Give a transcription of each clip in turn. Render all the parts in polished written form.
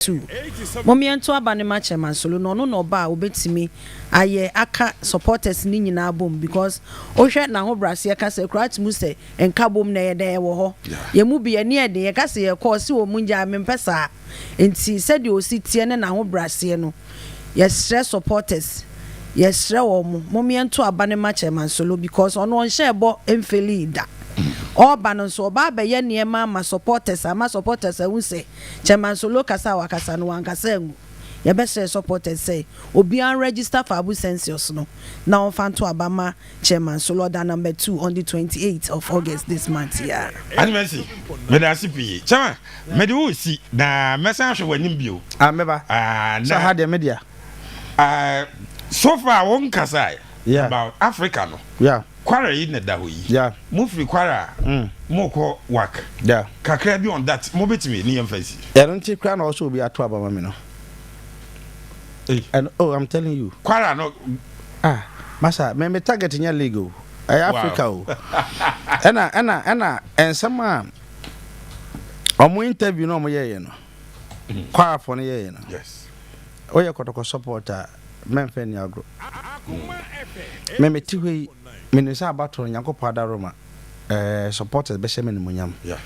2 momiento abane match man solo no ba obetimi aye aka supporters ni nyina bom because ohwe na ho brase ka se krat mu se enka bom na ye de wo ho ye mu bi ene ede ye ka se ye ko se wo munja mempesa enti se de ositie ne na ho brase no ye stress supporters ye stre wo momiento abane match man solo because ono on shebo emfeli da oba no so oba be ye niema ma supporters ehun se chairman solo kasa wakasa no wankasa engu ye be share supporters say obi an register for abu census no na on fan to abama chairman solo da number 2 on the 28th of August this month yeah animesi me da sipi chama me de wo si na mesa hwe wanim bio meba na ha de media so far won kasa yeah. about Africa no yeah kwara yi na da ho yi yeah mufri kwara moko work yeah kakra bi on that mo betimi ni emphasy erunti kra na also be ato abama me no and I'm telling you kwara no masa me target nya legal Africa o ena ensama omo interview no mo ye no kwara for no ye no yes oye Kotoko supporter memfe ni agro me tiwe minisa abato nyankopɔ adaroma supporters be sheme ni munyam yeah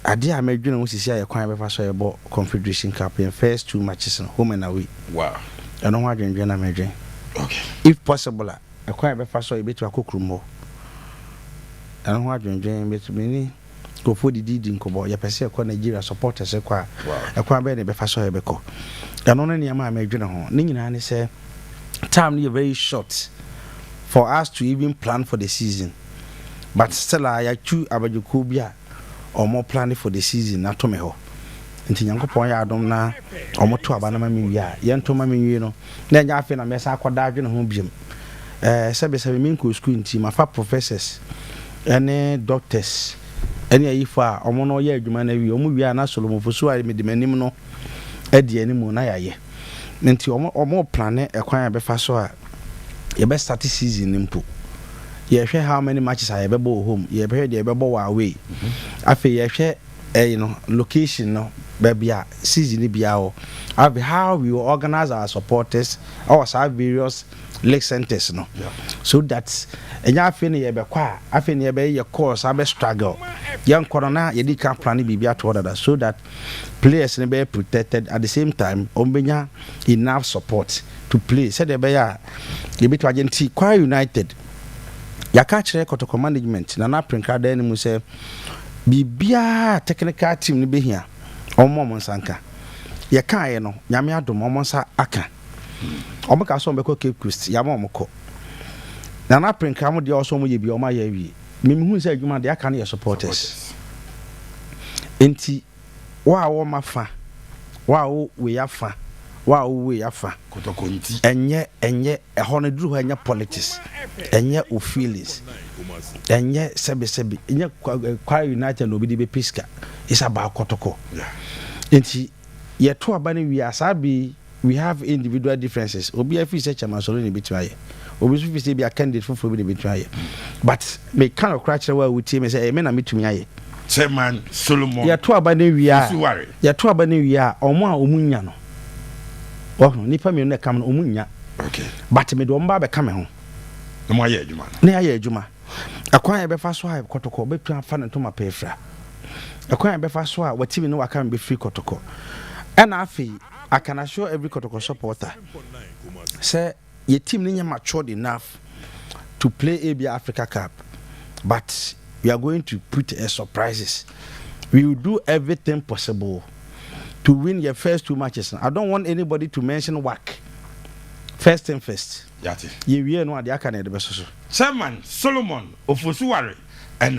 ade a medwene wo sisi aye kwan be fa so yebo Confederation Cup in first 2 matches no home and away wow eno ho adwendwen na medwen okay if possible a kwan be fa so yebetu akokrumo eno ho adwendwen betumi ni go for the didi nkobo ye pese ko Nigeria supporters kwa kwan be ne be fa so yebeko eno no ne ma medwene ho ne nyina ne se time is very short for us to even plan for the season. But still, I choose Abajukubia or more planning for the season. Not to me, ho. Until young Poya Domna or more to Abanama, young Tommy, you know. Then I feel a mess. I could dive in a home gym. Minko school team, my professors, any doctors, any ifa or mono year, you man, we are not solo for so I made the menino at the animal. Naya. Until or more planet acquire befasoa. You best start the season impo. You share how many matches I ever go home. You ever heard the ever go away. I feel you share location no baby season be how we will organize our supporters our various lake centers no so that enya feel you be kwa I feel you be your course I be struggle young corona you can plan be to other so that players ne be protected at the same time ombenya enough support to play said be ya you be to agenti Kwara United ya ka kire Kotoko management na print card any mu say bibia technical team ni be hia omo monsanka ye kan ye no nyame adom omo nsa aka omo ka so mbeko Cape Coast ya mo omko na print card mo de also mo ye bi omo ya wi mimhu say adwuma de aka na ye supporters enti wa wo mafa wa wo we yafa wa we yafa Kotoko nti enye ehon duru enya politics enye o feelings enye sebe enye Kwara United no bi de be piska is about Kotoko enti ye to abane wi asabi we have individual differences obi afi se chairman solo ne bitwaye obi so fi se bi a candidate for bi ne bitwaye but me kind of crash wa we team say me na metumi aye chairman Solomon ye to abane wi a omo a omunya no nipa me no kam no omunya okay but me do mba be kam ho na mo aye adwuma na aye adwuma akwan be fa so ha Kotoko be tu afa ne to ma pefra akwan be fa so a watimi no waka be free Kotoko and afi I can assure every Kotoko supporter say your team ni matured enough to play AB Africa Cup but we are going to put surprises. We will do everything possible to win your first 2 matches. I don't want anybody to mention WAC. First thing first. Yati. You no ade aka na de beso so. Chairman Solomon Ofosuware and